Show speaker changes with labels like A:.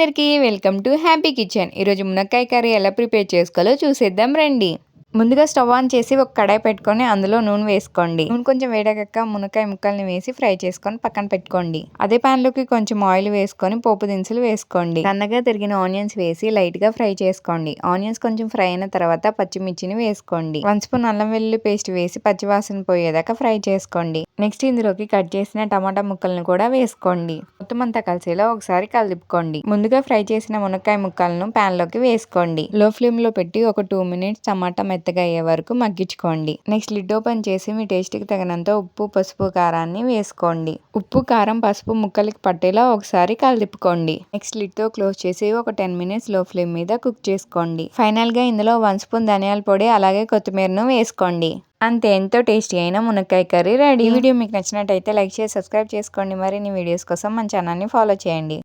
A: అందరికీ welcome to happy kitchen. ఈరోజు మునక్కాయ కర్రీ ఎలా ప్రిపేర్ చేసుకోవాలో చూసేద్దాం రండి. ముందుగా స్టవ్ ఆన్ చేసి ఒక కడాయి పెట్టుకొని అందులో నూనె వేసుకోండి. నూనె కొంచెం వేడెక్కాక మునక్కాయ ముక్కల్ని వేసి ఫ్రై చేసుకొని పక్కన పెట్టుకోండి. అదే పాన్ లోకి కొంచెం ఆయిల్ వేసుకొని పోపు దినుసులు వేసుకోండి. సన్నగా తిరిగిన ఆనియన్స్ వేసి లైట్ గా ఫ్రై చేసుకోండి. ఆనియన్స్ కొంచెం ఫ్రై అయిన తర్వాత పచ్చిమిర్చిని వేసుకోండి. 1 స్పూన్ అల్లం వెల్లుల్లి పేస్ట్ వేసి పచ్చివాసన పోయేదాకా ఫ్రై చేసుకోండి. నెక్స్ట్ ఇందులోకి కట్ చేసిన టమాటా ముక్కలను కూడా వేసుకోండి. మొత్తం అంతా కలిసేలా ఒకసారి కలుపుకోండి. ముందుగా ఫ్రై చేసిన మునక్కాయ ముక్కలను పాన్ లోకి వేసుకోండి. లో ఫ్లేమ్ లో పెట్టి ఒక 2 మినిట్స్ టమాటా మెత్తగా అయ్యే వరకు మగ్గించుకోండి. నెక్స్ట్ లిడ్ ఓపెన్ చేసి మీ టేస్ట్ కి తగినంత ఉప్పు, పసుపు, కారాన్ని వేసుకోండి. ఉప్పు, కారం, పసుపు ముక్కలకి పట్టేలా ఒకసారి కలుపుకోండి. నెక్స్ట్ లిడ్ తో క్లోజ్ చేసి ఒక 10 మినిట్స్ లో ఫ్లేమ్ మీద కుక్ చేసుకోండి. ఫైనల్ గా ఇందులో 1 స్పూన్ ధనియాల పొడి అలాగే కొత్తిమీరను వేసుకోండి. అంతే, ఎంతో టేస్టీ అయిన మునక్కాయ కర్రీ రెడీ. ఈ వీడియో మీకు నచ్చినట్టయితే లైక్ చేసి సబ్స్క్రైబ్ చేసుకోండి. మరిన్ని వీడియోస్ కోసం మన ఛానల్ ని ఫాలో చేయండి.